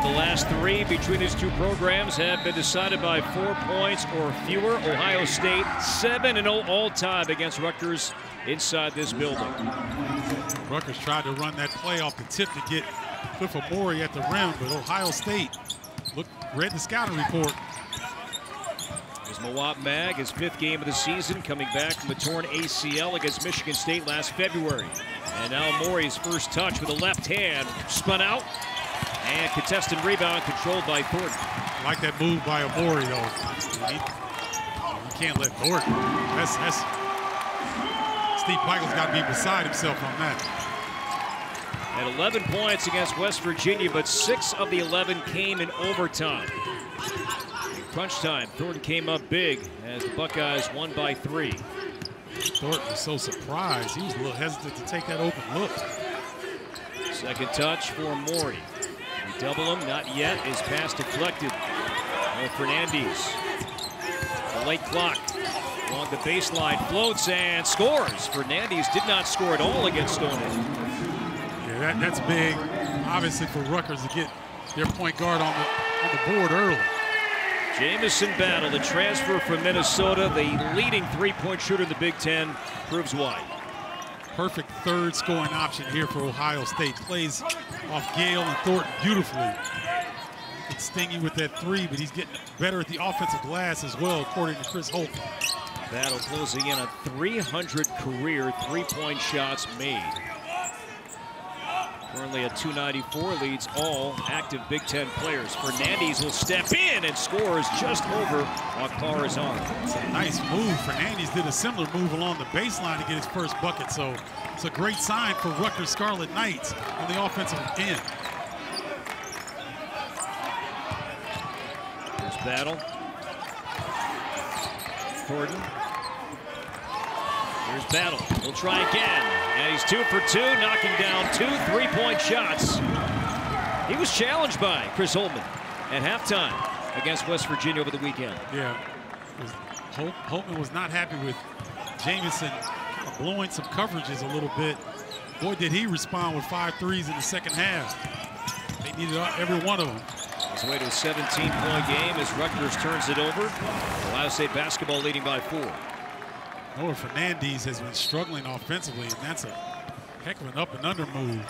The last three between these two programs have been decided by 4 points or fewer. Ohio State 7-0 all-time against Rutgers inside this building. Rutgers tried to run that play off the tip to get Cliff Amori at the rim, but Ohio State read the scouting report. Here's Mawab Mag, his 5th game of the season, coming back from a torn ACL against Michigan State last February. And now Amori's first touch with a left hand, spun out, and contested rebound controlled by Thornton. I like that move by Amori, though. You can't let Thornton. Steve Pikiell's got to be beside himself on that. At 11 points against West Virginia, but 6 of the 11 came in overtime. In crunch time, Thornton came up big as the Buckeyes won by 3. Thornton was so surprised. He was a little hesitant to take that open look. Second touch for Morey. We double him, not yet. His pass deflected. Fernandez. The late clock along the baseline, floats and scores. Fernandez did not score at all against Thornton. Yeah, that's big, obviously, for Rutgers to get their point guard on the board early. Jamison Battle, the transfer from Minnesota, the leading three-point shooter in the Big Ten, proves why. Perfect third scoring option here for Ohio State. Plays off Gale and Thornton beautifully. He can sting you with that three, but he's getting better at the offensive glass as well, according to Chris Holt. Battle closing in on 300 career three-point shots made. Currently at 294, leads all active Big Ten players. Fernandez will step in and scores just over Akpara's arm. It's a nice move. Fernandez did a similar move along the baseline to get his first bucket, so it's a great sign for Rutgers Scarlet Knights on the offensive end. Here's Battle. Thornton. Here's Battle. He'll try again. And he's 2 for 2, knocking down 2 3-point shots. He was challenged by Chris Holtman at halftime against West Virginia over the weekend. Yeah, Holtman was not happy with Jamison blowing some coverages a little bit. Boy, did he respond with 5 threes in the second half. They needed every one of them. His way to a 17-point game as Rutgers turns it over. Ohio State basketball leading by 4. Noah Fernandez has been struggling offensively, and that's a heck of an up and under move.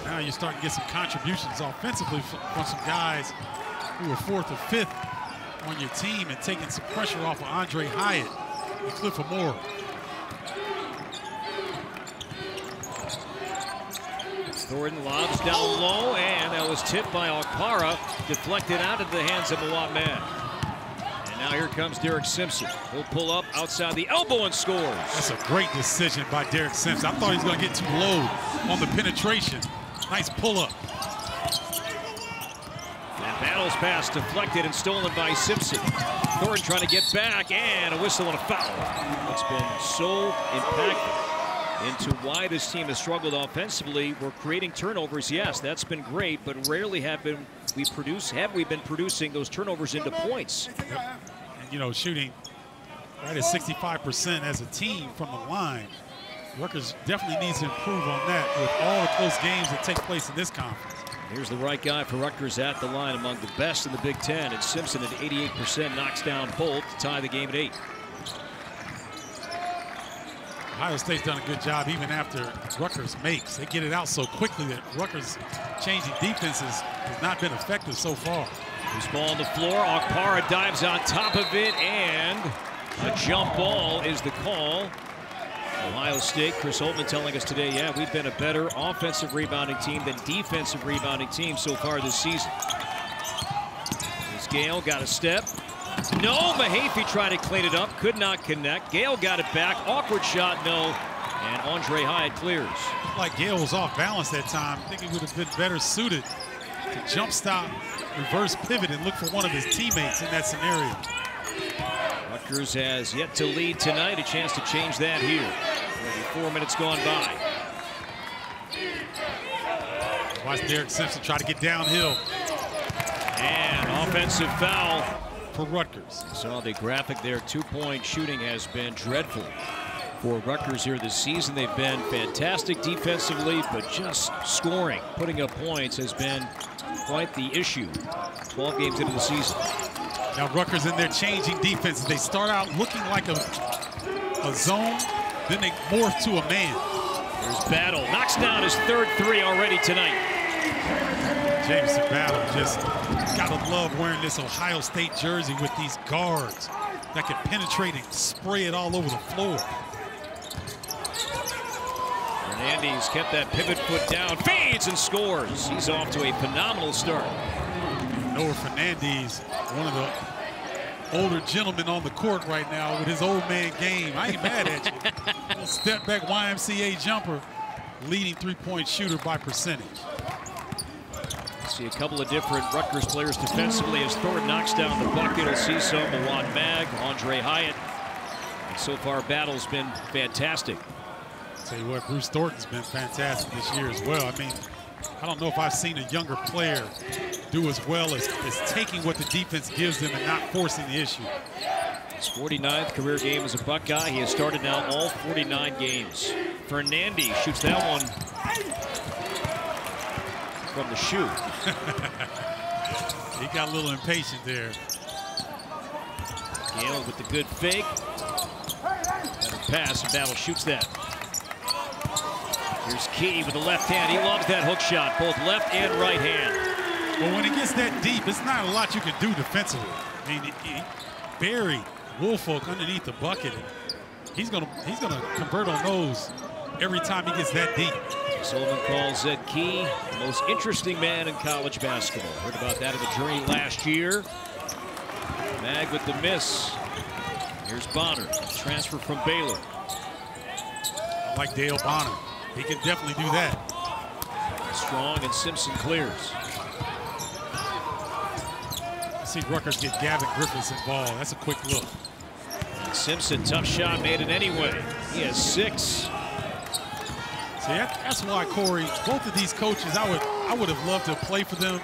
Now you're starting to get some contributions offensively from some guys who were 4th or 5th on your team and taking some pressure off of Andre Hyatt and Cliff Amore. Thornton lobs down low, and that was tipped by Akpara, deflected out of the hands of Mawab Man. Now here comes Derek Simpson. He'll pull up outside the elbow and scores. That's a great decision by Derek Simpson. I thought he was going to get too low on the penetration. Nice pull up. And Battle's pass deflected and stolen by Simpson. Thornton trying to get back, and a whistle and a foul. It's been so impactful into why this team has struggled offensively. We're creating turnovers, yes, that's been great, but rarely have we been producing those turnovers into points. And, you know, shooting right at 65% as a team from the line. Rutgers definitely needs to improve on that with all the close games that take place in this conference. Here's the right guy for Rutgers at the line, among the best in the Big Ten, and Simpson at 88% knocks down Bolt to tie the game at 8. Ohio State's done a good job even after Rutgers makes. They get it out so quickly that Rutgers changing defenses has not been effective so far. Loose ball on the floor. Akpara dives on top of it, and a jump ball is the call. Ohio State, Chris Holtman telling us today, yeah, we've been a better offensive rebounding team than defensive rebounding team so far this season. Here's Gale, got a step. No, Mahaffey tried to clean it up, could not connect. Gale got it back, awkward shot, no, and Andre Hyatt clears. Like Gale was off balance that time. I think he would have been better suited to jump stop, reverse pivot, and look for one of his teammates in that scenario. Rutgers has yet to lead tonight, a chance to change that here. Maybe 4 minutes gone by. Watch Derek Simpson try to get downhill. And offensive foul for Rutgers. You saw the graphic there. 2-point shooting has been dreadful for Rutgers here this season. They've been fantastic defensively, but just scoring, putting up points has been quite the issue 12 games into the season. Now Rutgers in their changing defenses. They start out looking like a zone, then they morph to a man. There's Battle, knocks down his third three already tonight. Jamison Battle, just gotta love wearing this Ohio State jersey with these guards that can penetrate and spray it all over the floor. Fernandez kept that pivot foot down, fades and scores. He's off to a phenomenal start. Noah Fernandez, one of the older gentlemen on the court right now with his old man game. I ain't mad at you. Step back YMCA jumper, leading three-point shooter by percentage. See a couple of different Rutgers players defensively as Thornton knocks down the bucket. He'll see some Juan Mag, Andre Hyatt. And so far, Battle's been fantastic. Tell you what, Bruce Thornton's been fantastic this year as well. I mean, I don't know if I've seen a younger player do as well as taking what the defense gives them and not forcing the issue. His 49th career game as a Buckeye. He has started now all 49 games. Fernandez shoots that one from the shoe. He got a little impatient there. Gale with the good fake. Better pass, and Battle shoots that. Here's Key with the left hand. He loves that hook shot, both left and right hand. Well, when it gets that deep, it's not a lot you can do defensively. I mean, he buried Woolfolk underneath the bucket. He's gonna convert on those every time he gets that deep. Sullivan calls Zed Key the most interesting man in college basketball. Heard about that in the journey last year. Mag with the miss. Here's Bonner, transfer from Baylor. I like Dale Bonner. He can definitely do that. Strong and Simpson clears. See Rutgers get Gavin Griffiths involved. That's a quick look. And Simpson, tough shot, made it anyway. He has 6. See, that's why, Corey, both of these coaches, I would have loved to play for them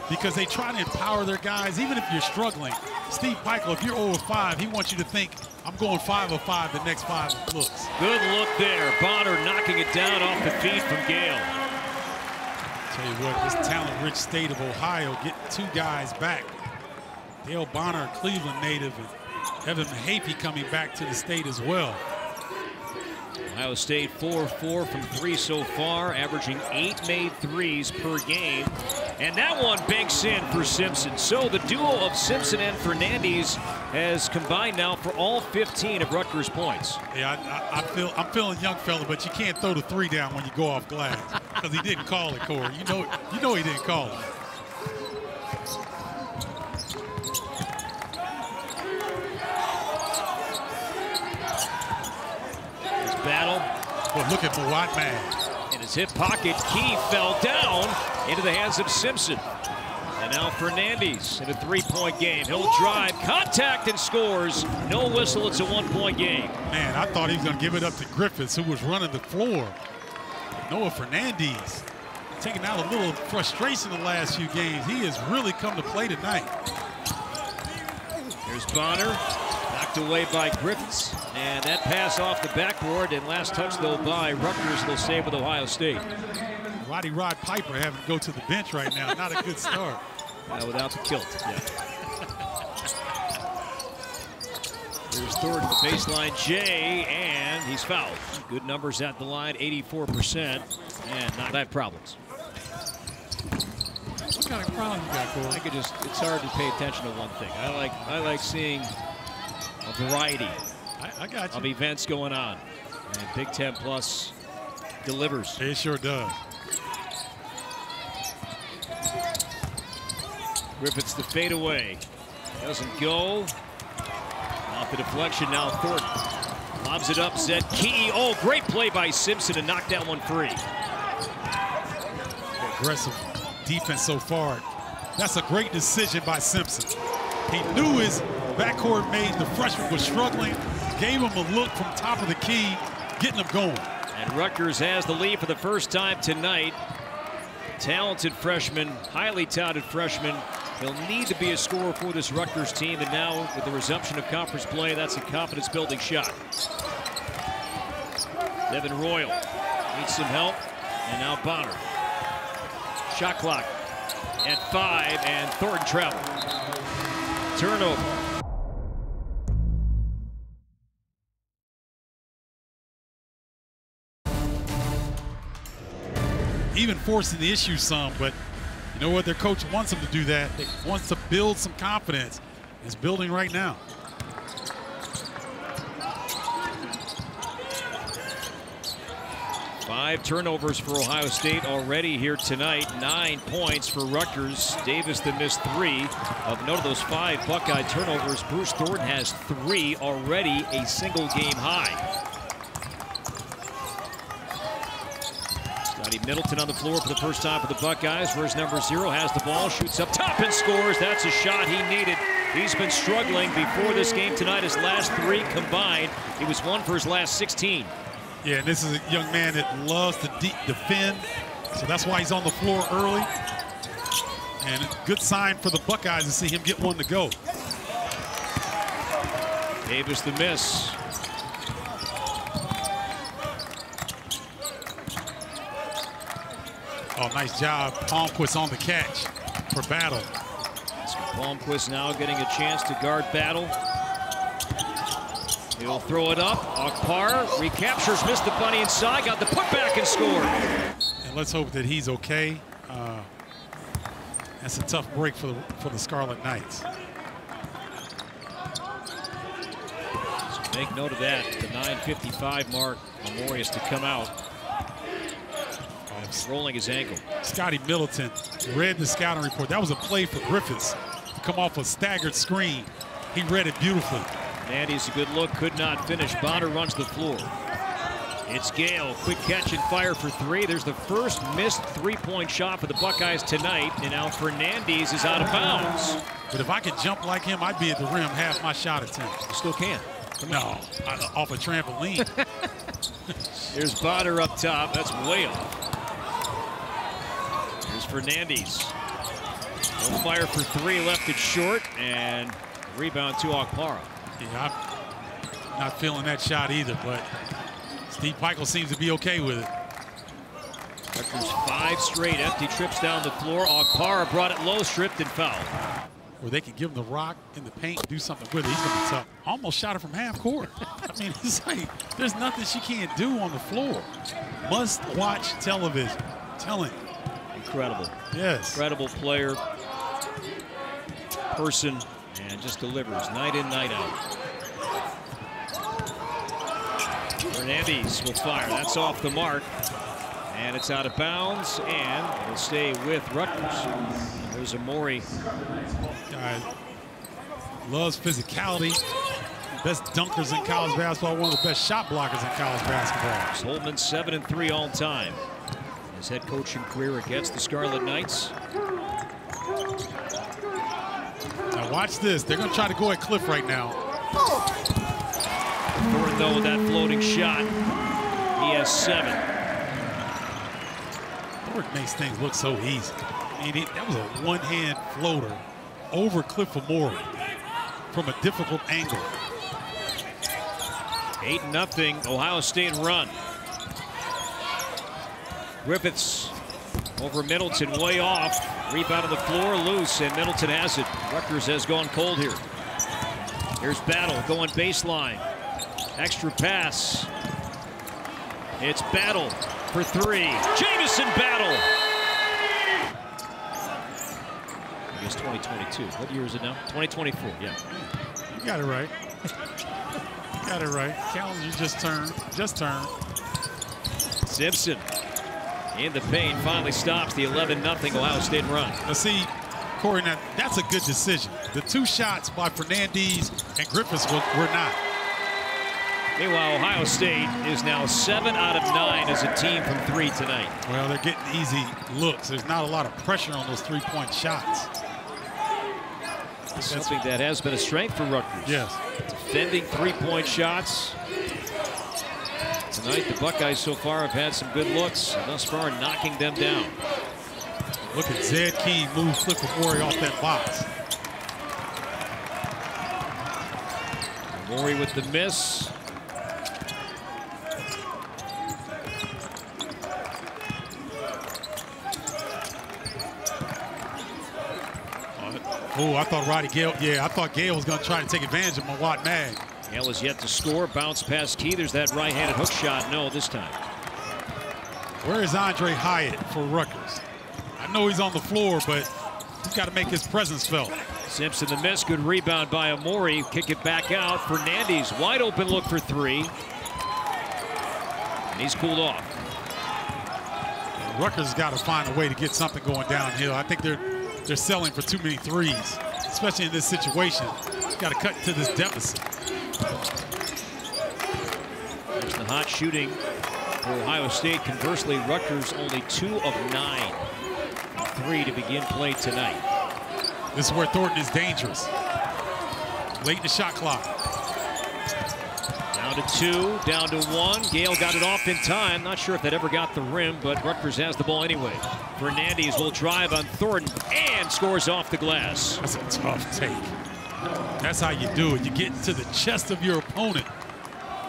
because they try to empower their guys, even if you're struggling. Steve Michael, if you're 0-5, he wants you to think, I'm going 5 of 5 the next 5 looks. Good look there. Bonner knocking it down off the feet from Gale. Tell you what, this talent-rich state of Ohio getting 2 guys back. Dale Bonner, a Cleveland native, and Evan Mahaffey coming back to the state as well. Ohio State 4-4 from 3 so far, averaging 8 made threes per game. And that one banks in for Simpson. So the duo of Simpson and Fernandez has combined now for all 15 of Rutgers' points. Yeah, I'm feeling young fella, but you can't throw the 3 down when you go off glass because he didn't call it, Corey. You know he didn't call it. Battle. But look at Juan Mag. In his hip pocket, Key fell down into the hands of Simpson. And now Fernandez in a 3-point game. He'll drive, contact, and scores. No whistle, it's a 1-point game. Man, I thought he was going to give it up to Griffiths, who was running the floor. Noah Fernandez taking out a little frustration the last few games. He has really come to play tonight. Here's Bonner, knocked away by Griffiths. And that pass off the backboard, and last touch, though, by Rutgers. They'll stay with Ohio State. Roddy Rod Piper having to go to the bench right now. Not a good start. Without the kilt. Yeah. Here's Thornton, the baseline J, and he's fouled. Good numbers at the line, 84%, and not bad problems. What kind of problem you got, Cole? It's hard to pay attention to one thing. I like seeing a variety. I got you. Of events going on. And Big Ten Plus delivers. It sure does. Griffiths the fadeaway. Doesn't go. Off the deflection now, Thornton. Lobs it up, Zed Key. Oh, great play by Simpson to knock down one free. Aggressive defense so far. That's a great decision by Simpson. He knew his backcourt mate, the freshman, was struggling. Gave him a look from top of the key, getting him going. And Rutgers has the lead for the first time tonight. Talented freshman, highly touted freshman. He'll need to be a scorer for this Rutgers team. And now with the resumption of conference play, that's a confidence-building shot. Devin Royal needs some help, and now Bonner. Shot clock at 5, and Thornton travel. Turnover. Even forcing the issue some, but you know what? Their coach wants them to do that. They wants to build some confidence. It's building right now. Five turnovers for Ohio State already here tonight. 9 points for Rutgers. Davis that missed 3. Of note of those 5 Buckeye turnovers, Bruce Thornton has 3 already, a single game high. Scotty Middleton on the floor for the first time for the Buckeyes. Where's number 0? Has the ball, shoots up top and scores. That's a shot he needed. He's been struggling before this game tonight. His last 3 combined. He was 1 for his last 16. Yeah, and this is a young man that loves to defend, so that's why he's on the floor early. And a good sign for the Buckeyes to see him get one to go. Davis the miss. Oh, nice job. Palmquist on the catch for Battle. Palmquist now getting a chance to guard Battle. He'll throw it up. Akpar recaptures, missed the bunny inside, got the putback and scored. And let's hope that he's okay. That's a tough break for the Scarlet Knights. So make note of that. The 9:55 mark. Memorious to come out. Rolling his ankle. Scotty Middleton read the scouting report. That was a play for Griffiths to come off a staggered screen. He read it beautifully. Andy's a good look, could not finish. Bonner runs the floor. It's Gale, quick catch and fire for 3. There's the first missed 3-point shot for the Buckeyes tonight, and now Fernandez is out of bounds. But if I could jump like him, I'd be at the rim half my shot attempt. You still can. No, off a trampoline. Here's Bonner up top, that's way off. Here's Fernandez. No fire for 3, left it short, and rebound to Akpara. Yeah, I'm not feeling that shot either, but Steve Pikiell seems to be okay with it. Rutgers 5 straight empty trips down the floor. Akpara brought it low, stripped and fouled. Where they could give him the rock in the paint and do something with it. He's going to be tough. Almost shot it from half court. I mean, it's like there's nothing she can't do on the floor. Must watch television. Telling. Incredible. Yes. Incredible player, person, and just delivers night in, night out. Fernandez will fire. That's off the mark. And it's out of bounds, and it'll stay with Rutgers. There's Amori. Loves physicality. Best dunkers in college basketball. One of the best shot blockers in college basketball. Holtman 7-3 all time. His head coaching career against the Scarlet Knights. Now watch this. They're going to try to go at Cliff right now. Thornton, though, with that floating shot. He has 7. Thornton makes things look so easy. I mean, that was a one-hand floater over Cliff Amore from a difficult angle. 8-0 Ohio State run. Griffiths over Middleton, way off. Rebound on the floor, loose, and Middleton has it. Rutgers has gone cold here. Here's Battle going baseline. Extra pass. It's Battle for 3. Jamison Battle. I guess 2022. What year is it now? 2024, yeah. You got it right. You got it right. Calendar just turned. Simpson in the paint, finally stops the 11-0 Ohio State run. Now see, Corey, now that's a good decision. The 2 shots by Fernandez and Griffiths were not. Meanwhile, Ohio State is now 7 out of 9 as a team from 3 tonight. Well, they're getting easy looks. There's not a lot of pressure on those 3-point shots. Something that has been a strength for Rutgers. Yes. Defending 3-point shots. Tonight, the Buckeyes so far have had some good looks, and thus far knocking them down. Look at Zed Key move Cliff Amore off that box. Amore with the miss. Oh, I thought Roddy Gale, I thought Gale was going to try to take advantage of my Watt Mag. Gale is yet to score. Bounce past Key. There's that right-handed hook shot. No, this time. Where is Andre Hyatt for Rutgers? I know he's on the floor, but he's got to make his presence felt. Simpson the miss. Good rebound by Amori. Kick it back out. Fernandez, wide open look for three. And he's cooled off. Rutgers has got to find a way to get something going downhill. I think they're selling for too many threes, especially in this situation. Got to cut to this deficit. There's the hot shooting for Ohio State. Conversely, Rutgers only 2 of 9 from 3 to begin play tonight. This is where Thornton is dangerous. Late in the shot clock. Down to 2, down to 1. Gale got it off in time. Not sure if that ever got the rim, but Rutgers has the ball anyway. Fernandez will drive on Thornton and scores off the glass. That's a tough take. That's how you do it. You get into the chest of your opponent.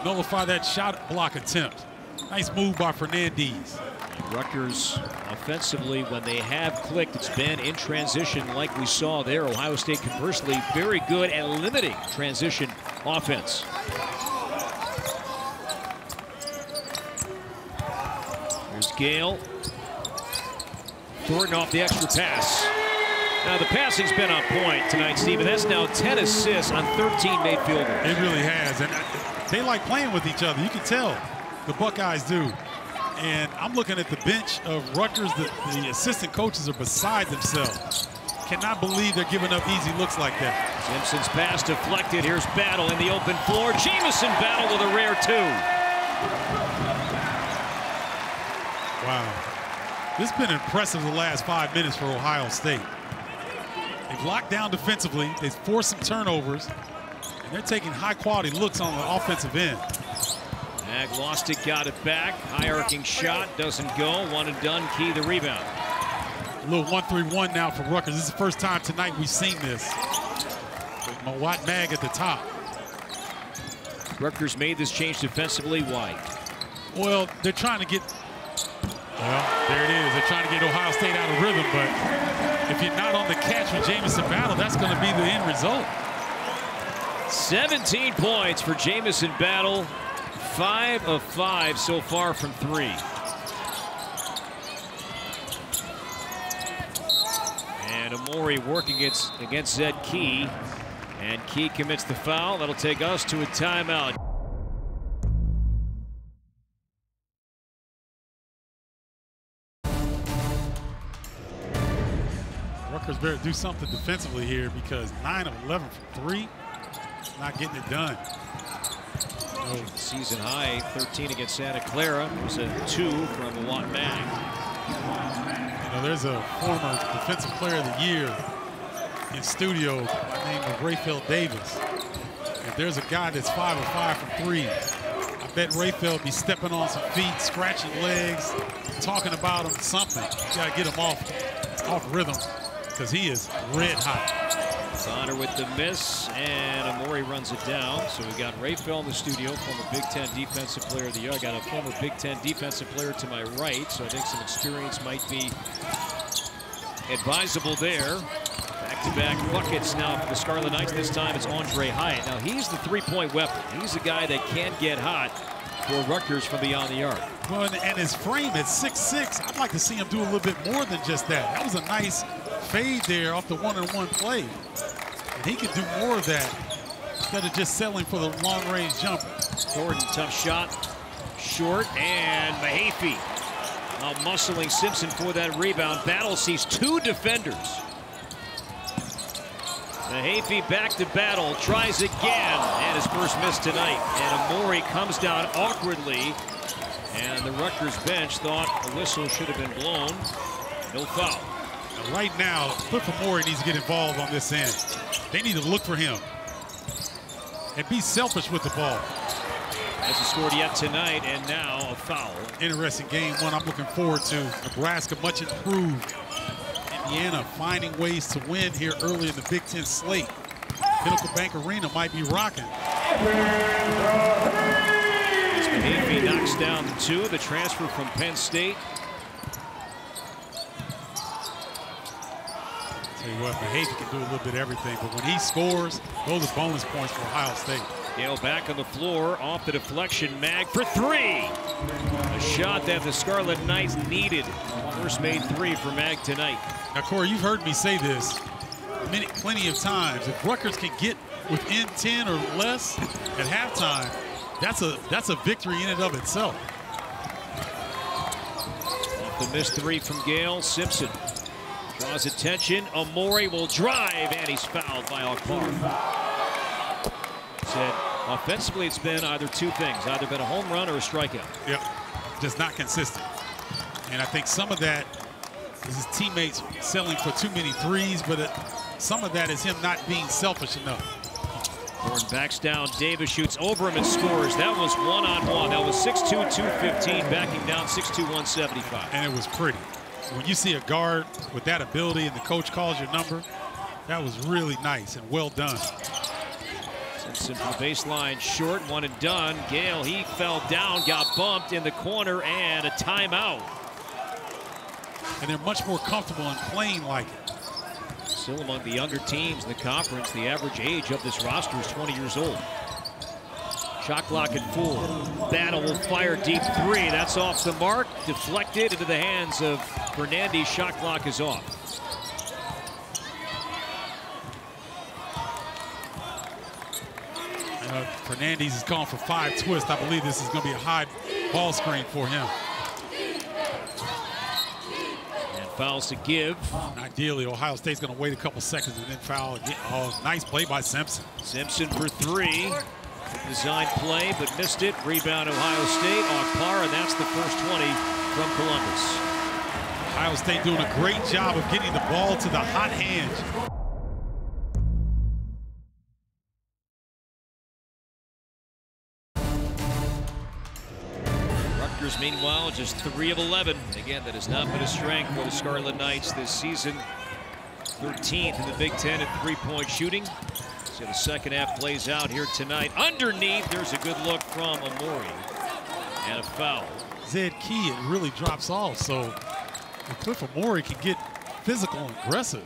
Nullify that shot block attempt. Nice move by Fernandez. And Rutgers offensively, when they have clicked, it's been in transition like we saw there. Ohio State conversely very good at limiting transition offense. Here's Gale. Thornton off the extra pass. Now the passing's been on point tonight, Steve, and that's now 10 assists on 13 made field goals. It really has, and they like playing with each other. You can tell the Buckeyes do. And I'm looking at the bench of Rutgers. The assistant coaches are beside themselves. Cannot believe they're giving up easy looks like that. Simpson's pass deflected. Here's Battle in the open floor. Jamison Battle with a rare 2. Wow. This has been impressive the last 5 minutes for Ohio State. They've locked down defensively. They've forced some turnovers. And they're taking high-quality looks on the offensive end. Mag lost it, got it back. High-arcing shot, doesn't go. One and done. Key the rebound. A little 1-3-1 now for Rutgers. This is the first time tonight we've seen this. With Mawat Mag at the top. Rutgers made this change defensively. Why? Well, they're trying to get... Well, there it is. They're trying to get Ohio State out of rhythm, but if you're not on the catch with Jamison Battle, that's going to be the end result. 17 points for Jamison Battle. 5 of 5 so far from 3. And Amori working against Zed Key. And Key commits the foul. That'll take us to a timeout. Rutgers better do something defensively here because 9 of 11 from 3, not getting it done. Season high 13 against Santa Clara. It was a 2 from Watt Mag. You know, there's a former Defensive Player of the Year in studio by the name of Rayfield Davis. If there's a guy that's 5 of 5 from 3, I bet Rayfield be stepping on some feet, scratching legs, talking about him, something. You gotta get him off rhythm because he is red hot. Bonner with the miss, and Amori runs it down. So we got Rayfield in the studio, former Big Ten Defensive Player of the Year. I got a former Big Ten Defensive Player to my right, so I think some experience might be advisable there. Back-to-back buckets now for the Scarlet Knights. This time it's Andre Hyatt. Now he's the three-point weapon. He's the guy that can get hot for Rutgers from beyond the arc. Well, and his frame at 6'6", I'd like to see him do a little bit more than just that. That was a nice fade there off the one-on-one play. And he can do more of that instead of just settling for the long-range jumper. Thornton, tough shot, short, and Mahaffey now muscling Simpson for that rebound. Battle sees 2 defenders. Mahaffey back to Battle, tries again, and his first miss tonight. And Amori comes down awkwardly, and the Rutgers bench thought a whistle should have been blown. No foul. Right now, Cliff Amori needs to get involved on this end. They need to look for him and be selfish with the ball. Hasn't scored yet tonight, and now a foul. Interesting game one I'm looking forward to. Nebraska much improved. Indiana finding ways to win here early in the Big Ten slate. Pinnacle Bank Arena might be rocking. As Mahaffey knocks down the 2, the transfer from Penn State. Tell you what, Mahavy can do a little bit of everything, but when he scores, those are bonus points for Ohio State. Gale back on the floor, off the deflection, Mag for three. A shot that the Scarlet Knights needed. First made three for Mag tonight. Now, Corey, you've heard me say this plenty of times. If Rutgers can get within 10 or less at halftime, that's a victory in and of itself. Off the missed three from Gale, Simpson draws attention. Amori will drive, and he's fouled by Akbar. Said offensively, it's been either two things, either been a home run or a strikeout. Yep, just not consistent. And I think some of that is his teammates selling for too many threes, but some of that is him not being selfish enough. Thornton backs down, Davis shoots over him and scores. That was one-on-one. That was 6'2", 215, backing down 6'2", 175. And it was pretty. When you see a guard with that ability and the coach calls your number, that was really nice and well done. Simpson from the baseline, short, one and done. Gale, he fell down, got bumped in the corner, and a timeout. And they're much more comfortable in playing like it. Still among the younger teams in the conference, the average age of this roster is 20 years old. Shot clock at 4. Battle will fire deep three. That's off the mark, deflected into the hands of Fernandez. Shot clock is off. Fernandez is calling for 5 twists. I believe this is going to be a high ball screen for him. Fouls to give. Ideally, Ohio State's going to wait a couple seconds and then foul again. Oh, nice play by Simpson. Simpson for three. Designed play, but missed it. Rebound Ohio State on par, and that's the first 20 from Columbus. Ohio State doing a great job of getting the ball to the hot hand. Rutgers, meanwhile, just 3 of 11. Again, that has not been a strength for the Scarlet Knights this season. 13th in the Big Ten at three-point shooting. So the second half plays out here tonight. Underneath, there's a good look from Amori. And a foul. Zed Key, it really drops off. So if Cliff Amori can get physical and aggressive,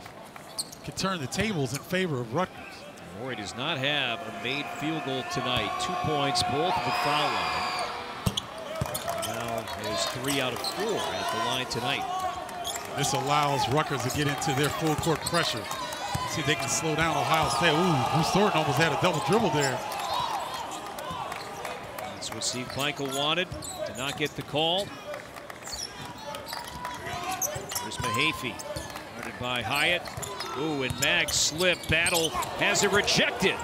can turn the tables in favor of Rutgers. Amori does not have a made field goal tonight. 2 points, both at the foul line. Now there's 3 out of 4 at the line tonight. This allows Rutgers to get into their full court pressure. See if they can slow down Ohio State. Ooh, Bruce Thornton almost had a double dribble there. That's what Steve Plankel wanted, to not get the call. There's Mahaffey, guarded by Hyatt. Ooh, and Mag slipped. Battle has it rejected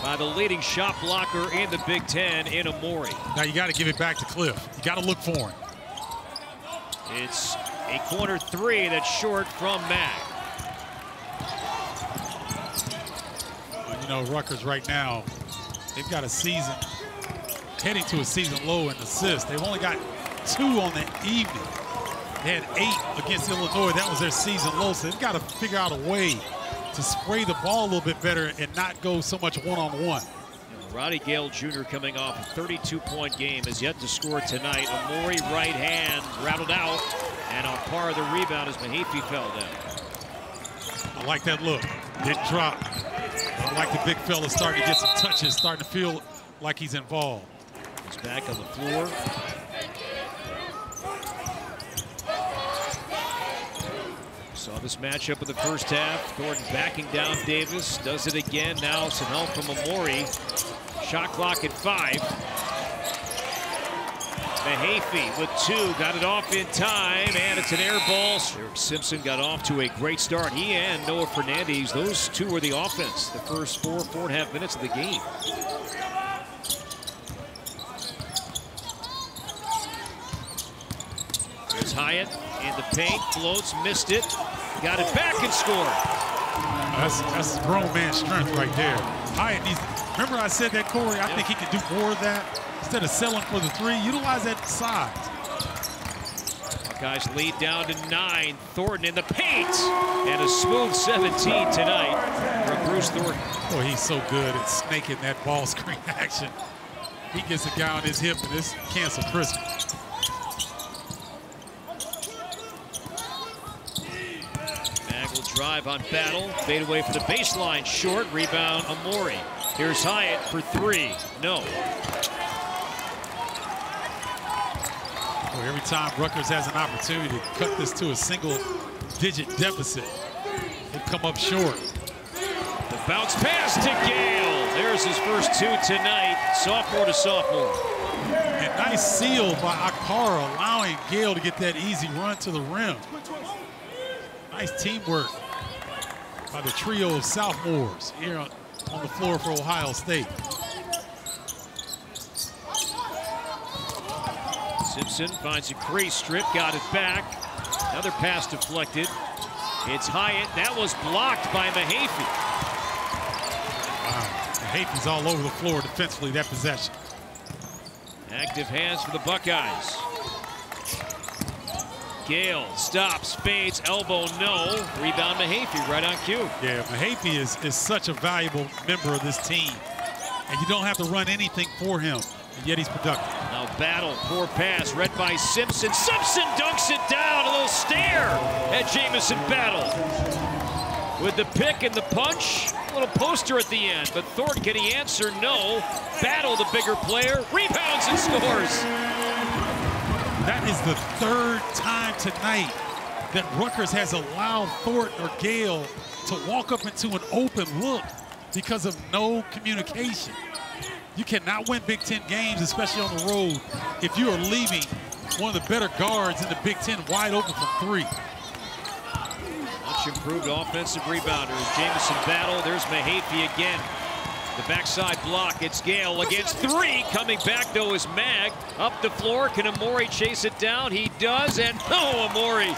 by the leading shot blocker in the Big Ten in Amori. Now you got to give it back to Cliff. You got to look for him. It's a corner 3 that's short from Mag. You know, Rutgers right now, they've got a season, heading to a season low in assists. They've only got 2 on the evening. They had 8 against Illinois. That was their season low, so they've got to figure out a way to spray the ball a little bit better and not go so much one-on-one. Roddy Gale Jr. coming off a 32-point game has yet to score tonight. Amori right hand rattled out, and on par the rebound as Mahaffey fell down. I like that look. Didn't drop. I like the big fella starting to get some touches, starting to feel like he's involved. He's back on the floor. Saw this matchup in the first half. Thornton backing down Davis. Does it again. Now some help from Amori. Shot clock at 5. Mahaffey with 2. Got it off in time, and it's an air ball. Simpson got off to a great start. He and Noah Fernandez, those 2 were the offense the first 4.5 minutes of the game. There's Hyatt in the paint, floats, missed it, got it back and scored. That's grown man strength right there. Hyatt needs, remember I said that, Corey? I think he can do more of that. Instead of selling for the 3, utilize that size. Buckeyes lead down to 9. Thornton in the paint, and a smooth 17 tonight from Bruce Thornton. Boy, he's so good at snaking that ball screen action. He gets a guy on his hip, and this cancel Christmas. Mag will drive on Battle. Fade away for the baseline. Short. Rebound, Amori. Here's Hyatt for three. No. Well, every time Rutgers has an opportunity to cut this to a single-digit deficit, they come up short. The bounce pass to Gale. There's his first two tonight, sophomore to sophomore. And nice seal by Akpara, allowing Gale to get that easy run to the rim. Nice teamwork by the trio of sophomores here on the floor for Ohio State. Simpson finds a crease strip, got it back. Another pass deflected. It's Hyatt. That was blocked by Mahaffey. Wow, Mahaffey's all over the floor defensively, that possession. Active hands for the Buckeyes. Gale stops, fades, elbow, no. Rebound Mahaffey right on cue. Yeah, Mahaffey is such a valuable member of this team. And you don't have to run anything for him, and yet he's productive. Now Battle, poor pass, read by Simpson. Simpson dunks it down, a little stare at Jamison Battle. With the pick and the punch, a little poster at the end, but Thornton, can he answer? No. Battle, the bigger player, rebounds and scores. That is the third time tonight that Rutgers has allowed Thornton or Gale to walk up into an open look because of no communication. You cannot win Big Ten games, especially on the road, if you are leaving one of the better guards in the Big Ten wide open from three. Much improved offensive rebounders. Jamison Battle, there's Mahaffey again. The backside block, it's Gale against three. Coming back though is Mag. Up the floor, can Amori chase it down? He does, and no, Amori.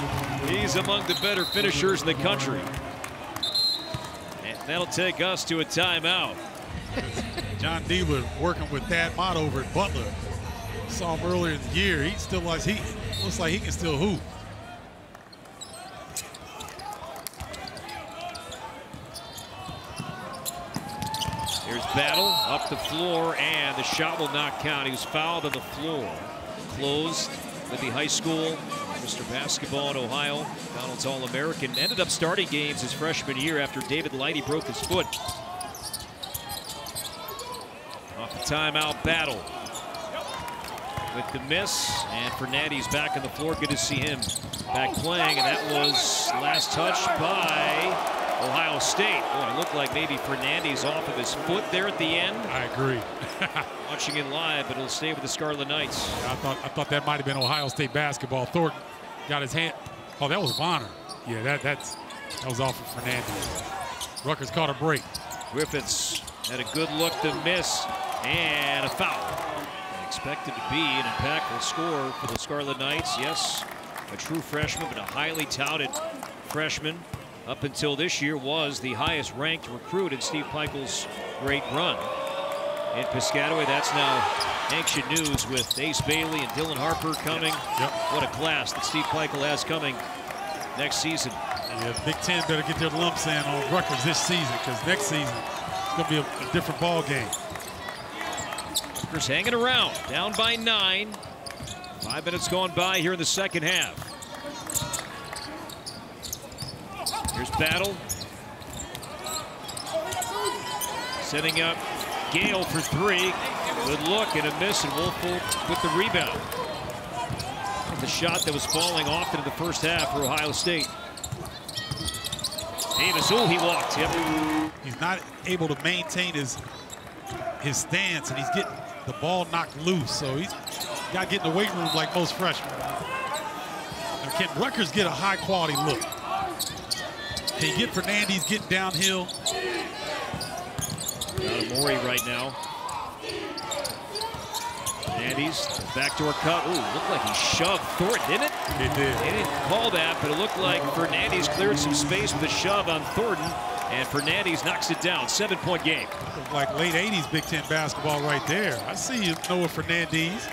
He's among the better finishers in the country. And that'll take us to a timeout. John Dealer working with Thad Mott over at Butler. Saw him earlier in the year. He still looks like he can still hoop. Here's Battle up the floor, and the shot will not count. He was fouled on the floor. Closed, Libby High School, Mr. Basketball in Ohio. Donald's All-American. Ended up starting games his freshman year after David Lighty broke his foot. Off the timeout, Battle with the miss, and Fernandes back on the floor. Good to see him back playing, and that was last touch by Ohio State. Oh, it looked like maybe Fernandes off of his foot there at the end. I agree. Watching it live, but it'll stay with the Scarlet Knights. Yeah, I thought that might have been Ohio State basketball. Thornton got his hand. Oh, that was Bonner. Yeah, that was off of Fernandes. Rutgers caught a break. Griffiths had a good look to miss, and a foul. Expected to be an impactful score for the Scarlet Knights. Yes, a true freshman, but a highly touted freshman. Up until this year was the highest ranked recruit in Steve Pikiell's great run. In Piscataway, that's now ancient news with Ace Bailey and Dylan Harper coming. Yep. What a class that Steve Pikiell has coming next season. Yeah, Big Ten better get their lumps in on Rutgers this season, because next season it's going to be a different ball game. Rutgers hanging around, down by 9. 5 minutes gone by here in the second half. Here's Battle. Setting up Gale for 3. Good look and a miss, and Wolfel with the rebound. The shot that was falling often in the first half for Ohio State. Davis, oh, he walked. Yep. He's not able to maintain his stance, and he's getting the ball knocked loose. So he's got to get in the weight room like most freshmen. Now, can Rutgers get a high-quality look? Can you get Fernandes getting downhill? Got Amori right now. Fernandes, backdoor cut. Ooh, looked like he shoved Thornton, didn't it? It did. They didn't call that, but it looked like Fernandes cleared some space with a shove on Thornton, and Fernandes knocks it down. 7-point game. Looked like late 80s Big Ten basketball right there. I see you, Noah Fernandes.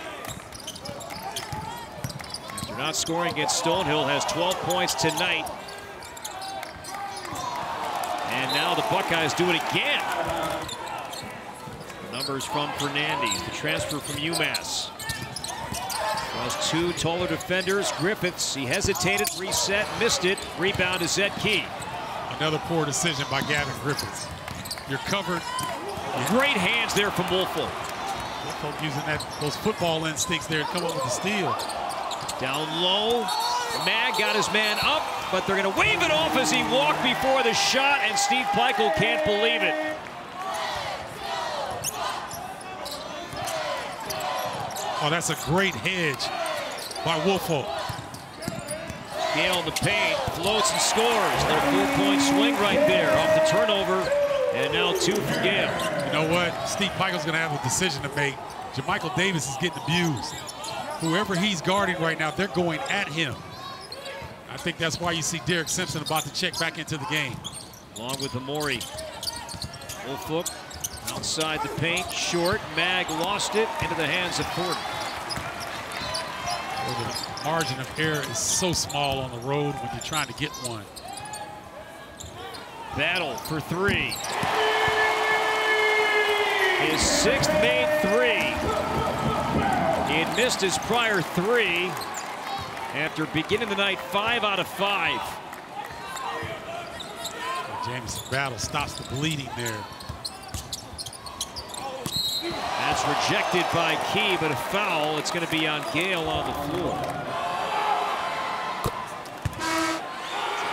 After not scoring against Stonehill, has 12 points tonight. And now the Buckeyes do it again. The numbers from Fernandes, the transfer from UMass. Has 2 taller defenders. Griffiths, he hesitated, reset, missed it. Rebound to Zed Key. Another poor decision by Gavin Griffiths. You're covered. Great hands there from Woolfolk. Woolfolk using those football instincts there to come up with the steal. Down low. Mag got his man up, but they're going to wave it off as he walked before the shot, and Steve Peichel can't believe it. Oh, that's a great hedge by Woolfolk. Gale in the paint, floats and scores. Little 4-point swing right there off the turnover, and now 2 for Gale. You know what? Steve Peichel's going to have a decision to make. Jermichael Davis is getting abused. Whoever he's guarding right now, they're going at him. I think that's why you see Derek Simpson about to check back into the game. Along with Amori. Woolfolk outside the paint, short. Mag lost it into the hands of Thornton. The margin of error is so small on the road when you're trying to get one. Battle for 3. His 6th made 3. He had missed his prior 3 after beginning the night 5 out of 5. Jamison Battle stops the bleeding there. That's rejected by Key, but a foul. It's going to be on Gale on the floor.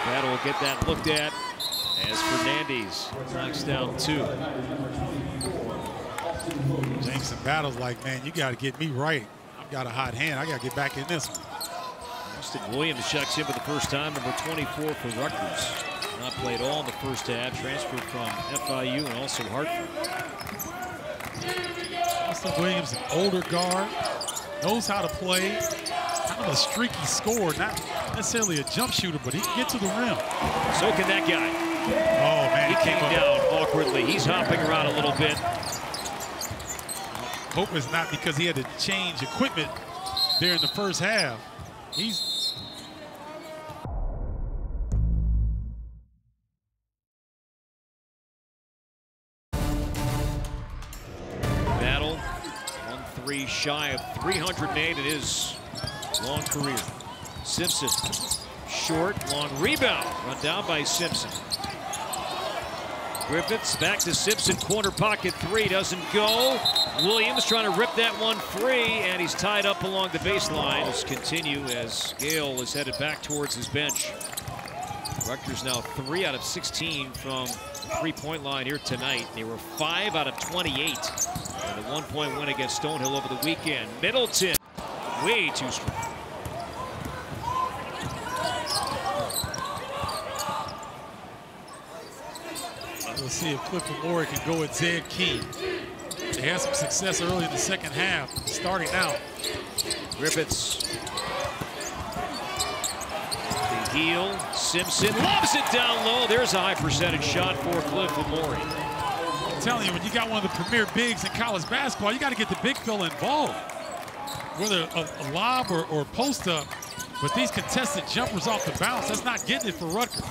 Battle will get that looked at as Fernandez knocks down 2. Jamison Battle's like, man, you got to get me right. I've got a hot hand. I got to get back in this one. Austin Williams checks in for the first time, number 24 for Rutgers. Not played all in the first half, transferred from FIU and also Hartford. Austin Williams, an older guard, knows how to play. Kind of a streaky scorer, not necessarily a jump shooter, but he can get to the rim. So can that guy. Oh, man. He came down awkwardly. He's hopping around a little bit. Hope it's not because he had to change equipment there in the first half. Battle, 1-3 shy of 308 in his long career. Simpson, short, long rebound, run down by Simpson. Griffiths back to Simpson, corner pocket 3, doesn't go. Williams trying to rip that one free, and he's tied up along the baseline. Let's continue as Gale is headed back towards his bench. Rutgers now 3 out of 16 from the 3-point line here tonight. They were 5 out of 28 in the 1-point win against Stonehill over the weekend. Middleton, way too strong. We'll see if Cliff Amori can go at Zed Key. They had some success early in the second half, starting out. Griffiths. The heel. Simpson lobs it down low. There's a high percentage shot for Cliff Amori. I'm telling you, when you got one of the premier bigs in college basketball, you got to get the big fella involved. Whether a lob or post up, but these contested jumpers off the bounce, that's not getting it for Rutgers.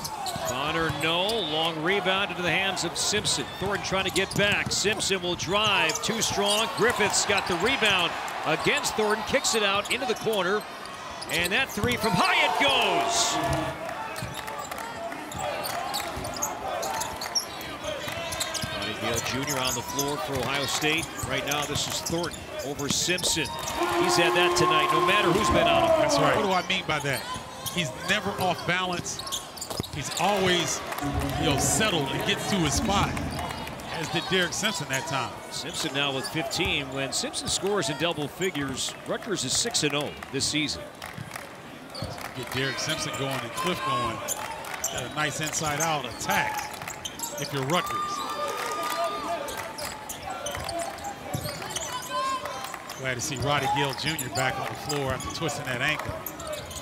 Bonner, no. Long rebound into the hands of Simpson. Thornton trying to get back. Simpson will drive. Too strong. Griffiths got the rebound against Thornton. Kicks it out into the corner. And that 3 from Hyatt goes. Ronnie Gale Jr. on the floor for Ohio State. Right now, this is Thornton over Simpson. He's had that tonight, no matter who's been on him. That's right. What do I mean by that? He's never off balance. He's always, settled and gets to his spot, as did Derek Simpson that time. Simpson now with 15. When Simpson scores in double figures, Rutgers is 6-0 this season. Get Derek Simpson going and Cliff going. Got a nice inside-out attack if you're Rutgers. Glad to see Roddy Gale Jr. back on the floor after twisting that ankle.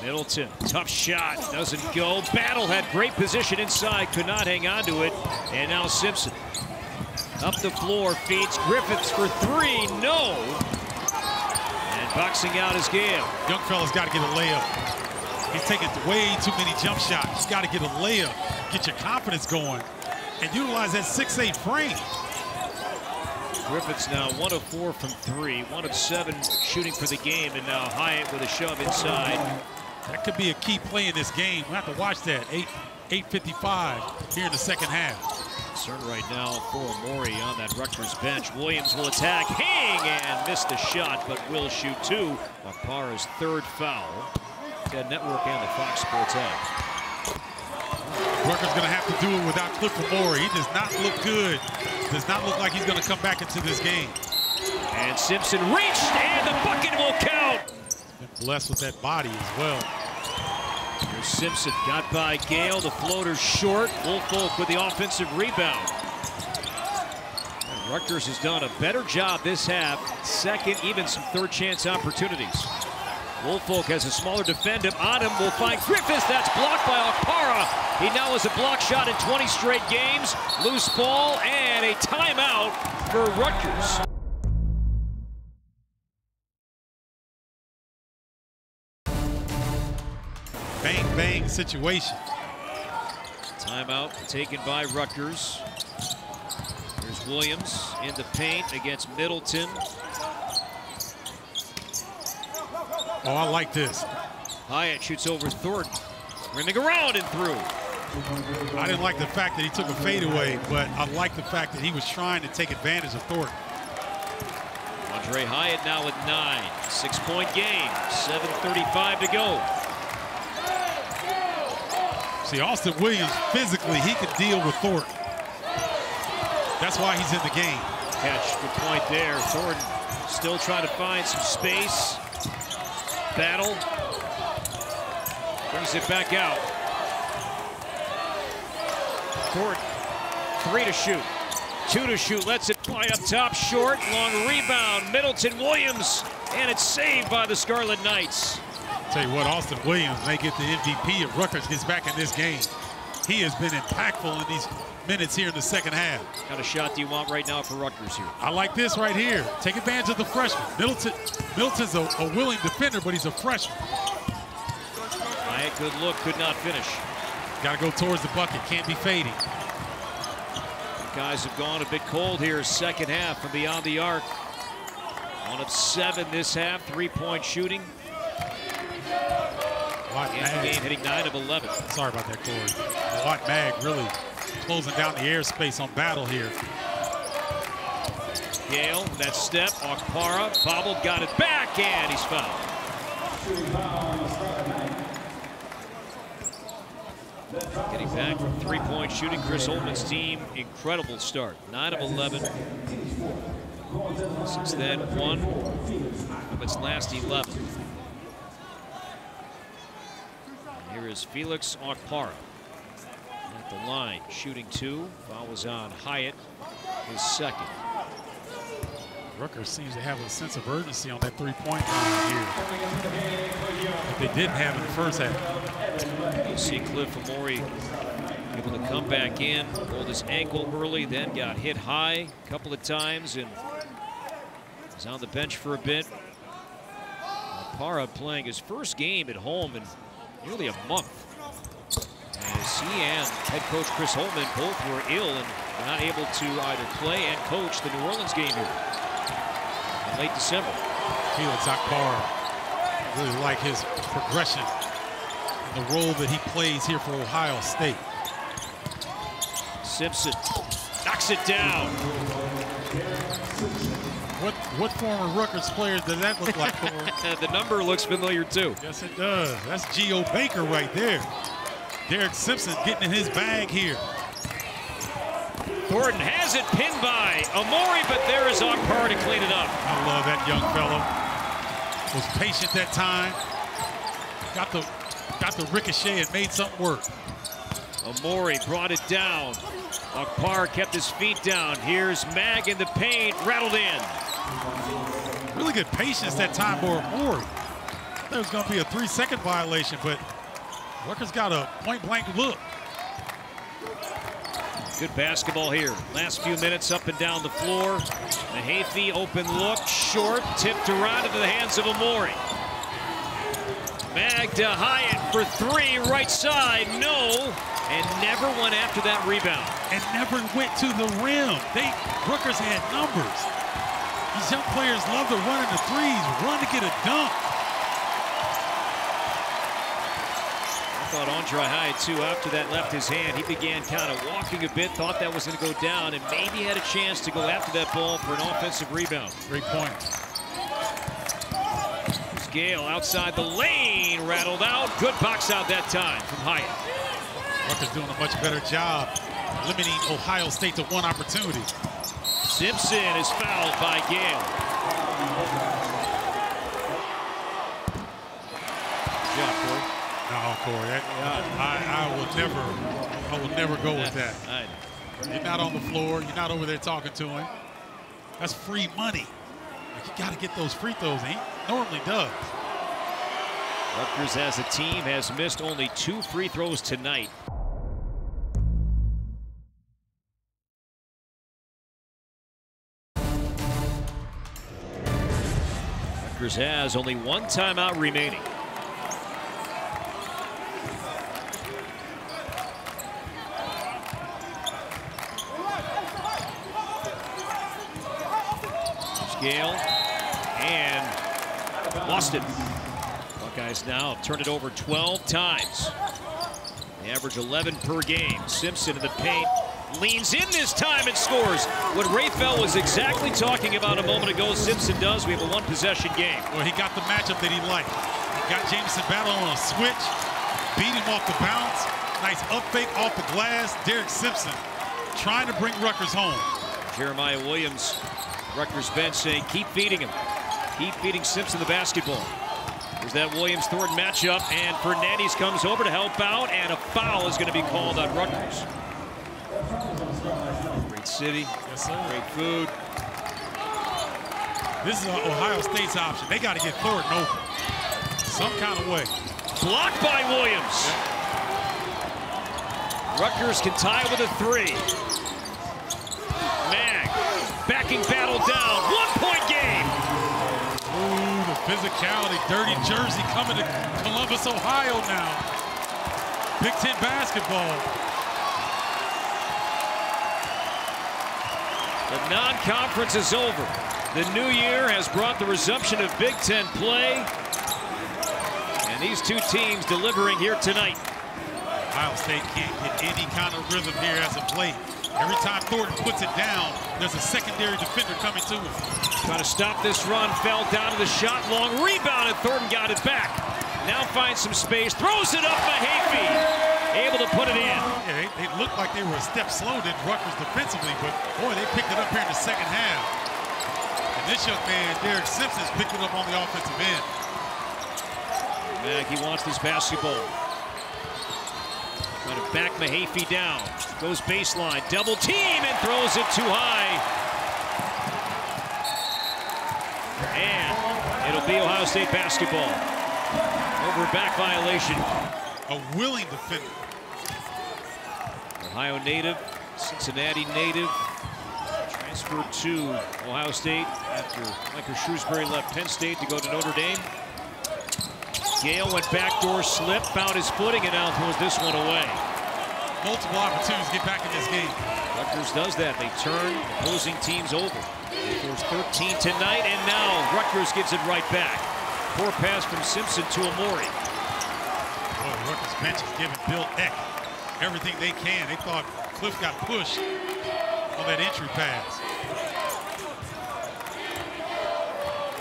Middleton, tough shot, doesn't go. Battle had great position inside, could not hang on to it. And now Simpson up the floor, feeds Griffiths for 3, no. And boxing out is Gale. Young fella's got to get a layup. He's taking way too many jump shots. He's got to get a layup, get your confidence going, and utilize that 6'8" frame. Griffiths now 1 of 4 from 3, 1 of 7 shooting for the game, and now Hyatt with a shove inside. That could be a key play in this game. We'll have to watch that. 8:55 here in the second half. Concern right now for Amori on that Rutgers bench. Williams will attack, hang, and missed the shot, but will shoot two. Akpara's third foul. Ted Network and the Fox Sports app. Rutgers going to have to do it without Cliff Amori. He does not look good. Does not look like he's going to come back into this game. And Simpson reached, and the bucket will count. Been blessed with that body as well. Here's Simpson, got by Gale. The floater short. Woolfolk with the offensive rebound. And Rutgers has done a better job this half. Second, even some third chance opportunities. Woolfolk has a smaller defender on him. Will find Griffiths. That's blocked by Akpara. He now has a block shot in 20 straight games. Loose ball and a timeout for Rutgers. Bang, bang situation. Timeout taken by Rutgers. Here's Williams in the paint against Middleton. Oh, I like this. Hyatt shoots over Thornton. Rimming around and through. I didn't like the fact that he took a fadeaway, but I like the fact that he was trying to take advantage of Thornton. Andre Hyatt now with 9. 6-point game. 7:35 to go. See, Austin Williams, physically, he can deal with Thornton. That's why he's in the game. Catch, good point there. Thornton still trying to find some space. Battle. Brings it back out. Thornton, 3 to shoot. 2 to shoot, lets it fly up top, short, long rebound. Middleton, Williams, and it's saved by the Scarlet Knights. Tell you what, Austin Williams may get the MVP if Rutgers gets back in this game. He has been impactful in these minutes here in the second half. What kind of shot do you want right now for Rutgers here? I like this right here. Take advantage of the freshman. Middleton's a willing defender, but he's a freshman. Hyatt, good look, could not finish. Got to go towards the bucket, can't be fading. Guys have gone a bit cold here, second half from beyond the arc. 1 of 7 this half, 3-point shooting. Game hitting 9 of 11. Sorry about that, Corey. Watt Mag really closing down the airspace on Battle here. Gale, that step, Akpara, bobbled, got it back, and he's fouled. Getting back from 3-point shooting, Chris Holtman's team, incredible start. 9 of 11. Since then, 1 of its last 11. Here is Felix Akpara at the line, shooting 2. Foul was on Hyatt, his second. Rutgers seems to have a sense of urgency on that 3-point line here that they didn't have in the first half. You see Cliff Amori able to come back in, pulled his ankle early, then got hit high a couple of times and was on the bench for a bit. Akpara playing his first game at home in nearly a month. As he and head coach Chris Holtman both were ill and were not able to either play and coach the New Orleans game here in late December. Felix Akpara, really like his progression and the role that he plays here for Ohio State. Simpson knocks it down. What former Rutgers players does that look like, Corey? The number looks familiar too. Yes, it does. That's Geo Baker right there. Derek Simpson getting in his bag here. Thornton has it pinned by Amori, but there is Akpara to clean it up. I love that young fellow. Was patient that time. Got the ricochet and made something work. Amori brought it down. Akpara kept his feet down. Here's Mag in the paint, rattled in. Really good patience that time for Amori. There was going to be a 3-second violation, but Rutgers got a point-blank look. Good basketball here. Last few minutes up and down the floor. Mahaffey, open look, short, tipped around into the hands of Amori. Mag to Hyatt for 3, right side, no. And never went after that rebound. And never went to the rim. Rutgers had numbers. These young players love to run into threes, run to get a dunk. thought Andre had two after that left his hand. He began kind of walking a bit, thought that was going to go down, and maybe had a chance to go after that ball for an offensive rebound. Great point. Gale outside the lane, rattled out. Good box out that time from Hyatt. Rutgers doing a much better job limiting Ohio State to one opportunity. Simpson is fouled by Gale. Good job, Corey. No, Corey, I will never go with that. You're not on the floor. You're not over there talking to him. That's free money. Like, you got to get those free throws. He normally does. Rutgers as a team has missed only 2 free throws tonight. Rutgers has only 1 timeout remaining. Gale and lost it. Buckeyes now have turned it over 12 times. They average 11 per game. Simpson in the paint, leans in this time and scores. What Rayfeld was exactly talking about a moment ago, Simpson does. We have a 1-possession game. Well, he got the matchup that he liked. He got Jamison Battle on a switch, beat him off the bounce. Nice up fake off the glass. Derek Simpson trying to bring Rutgers home. Jeremiah Williams, Rutgers bench, saying keep feeding him. Keep feeding Simpson the basketball. There's that Williams-Thornton matchup, and Fernandez comes over to help out, and a foul is going to be called on Rutgers. Great city, yes, sir. Great food. This is Ohio State's option. They got to get Thornton open some kind of way. Blocked by Williams. Rutgers can tie with a 3. Mag backing Battle down. 1-point game. Ooh, the physicality. Dirty jersey coming to Columbus, Ohio now. Big Ten basketball. The non-conference is over. The new year has brought the resumption of Big Ten play. And these two teams delivering here tonight. Ohio State can't get any kind of rhythm here as of late. Every time Thornton puts it down, there's a secondary defender coming to him. Trying to stop this run, fell down to the shot, long rebound, and Thornton got it back. Now finds some space, throws it up, Mahaffey, able to put it in. Yeah, they looked like they were a step slow than Rutgers defensively, but boy, they picked it up here in the second half. And this young man, Derek Simpson's picked it up on the offensive end. He wants this basketball. Trying to back Mahaffey down. Goes baseline, double team, and throws it too high. And it'll be Ohio State basketball. Over back violation. A willing defender. Ohio native, Cincinnati native. Transferred to Ohio State after Michael Shrewsbury left Penn State to go to Notre Dame. Gale went backdoor slip, found his footing, and now throws this one away. Multiple opportunities to get back in this game. Rutgers does that. They turn opposing teams over. They force 13 tonight, and now Rutgers gives it right back. Poor pass from Simpson to Amori. Boy, the Rutgers bench is giving Bill Eck everything they can. They thought Cliff got pushed on that entry pass.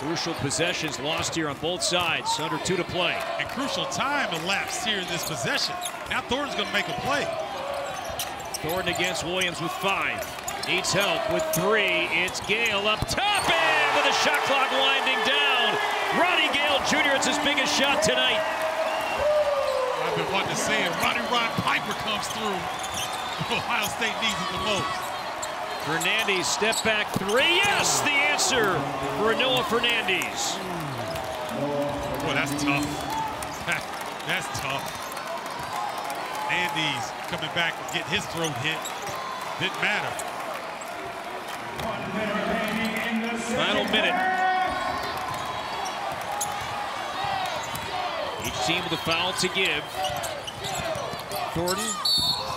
Crucial possessions lost here on both sides. Under 2 to play. And crucial time elapsed here in this possession. Now Thornton's going to make a play. Thornton against Williams with 5. Needs help with 3. It's Gale up top, and with the shot clock winding down. Ronnie Gale Jr., it's his biggest shot tonight. I've been wanting to say it. Ronnie Rod Piper comes through. Ohio State needs it the most. Fernandez, step back 3. Yes, the answer for Noah Fernandez. Boy, that's tough. That's tough. Fernandez coming back and get his throat hit. Didn't matter. Final minute. Each team with a foul to give. Thornton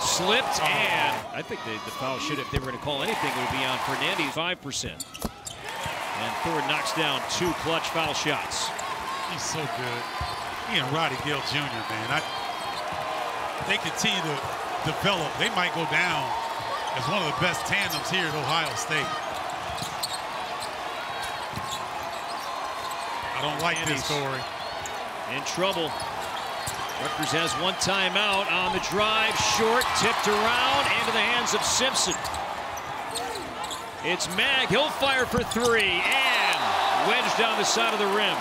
slipped, and I think the foul should, if they were going to call anything, it would be on Fernandez, 5%. And Thornton knocks down 2 clutch foul shots. He's so good. He and Roddy Gale Jr., man. they continue to develop, they might go down as one of the best tandems here at Ohio State. I don't like this, Corey. In trouble. Rutgers has one timeout on the drive. Short, tipped around, into the hands of Simpson. It's Mag. He'll fire for three, and wedged down the side of the rim.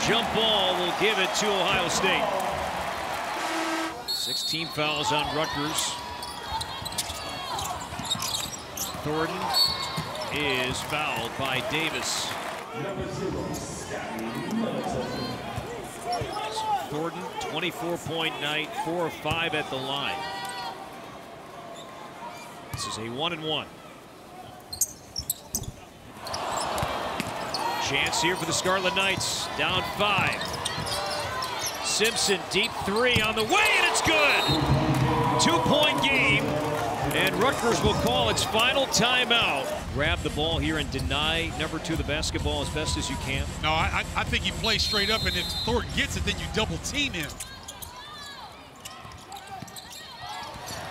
Jump ball will give it to Ohio State. 16 fouls on Rutgers. Thornton is fouled by Davis. Thornton, 24-point night, 4 of 5 at the line. This is a 1-and-1. Chance here for the Scarlet Knights, down 5. Simpson, deep three on the way, and it's good! 2-point game, and Rutgers will call its final timeout. Grab the ball here and deny number 2 the basketball as best as you can. No, I think you play straight up, and if Thornton gets it, then you double team him.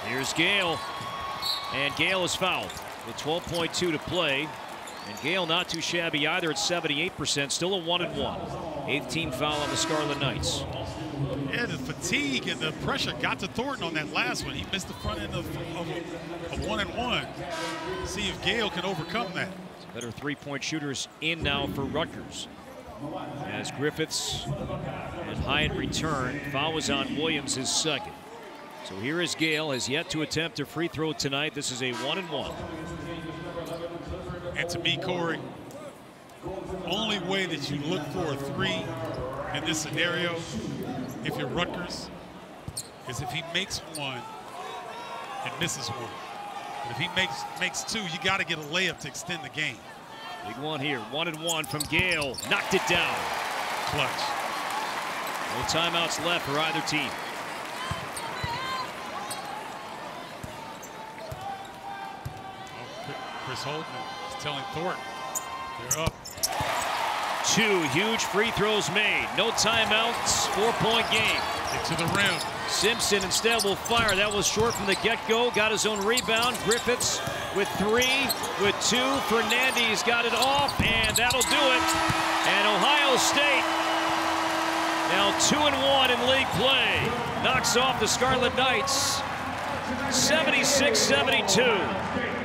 Here's Gale, and Gale is fouled with 12.2 to play. And Gale not too shabby either at 78%, still a 1-and-1. 8th team foul on the Scarlet Knights. Yeah, the fatigue and the pressure got to Thornton on that last one. He missed the front end of a 1-and-1. See if Gale can overcome that. Better three-point shooters in now for Rutgers. As Griffiths and Hyatt return, foul was on Williams, his second. So here is Gale, has yet to attempt a free throw tonight. This is a 1-and-1. And to me, Corey, only way that you look for a three in this scenario, if you're Rutgers, is if he makes one and misses one. But if he makes two, you got to get a layup to extend the game. Big one here, 1-and-1 from Gale, knocked it down. Clutch. No timeouts left for either team. Chris Holtman is telling Thornton they're up. 2 huge free throws made. No timeouts, 4-point game. Get to the rim. Simpson instead will fire. That was short from the get-go. Got his own rebound. Griffiths with 3, with 2. Fernandez got it off, and that'll do it. And Ohio State now 2-1 in league play. Knocks off the Scarlet Knights 76-72.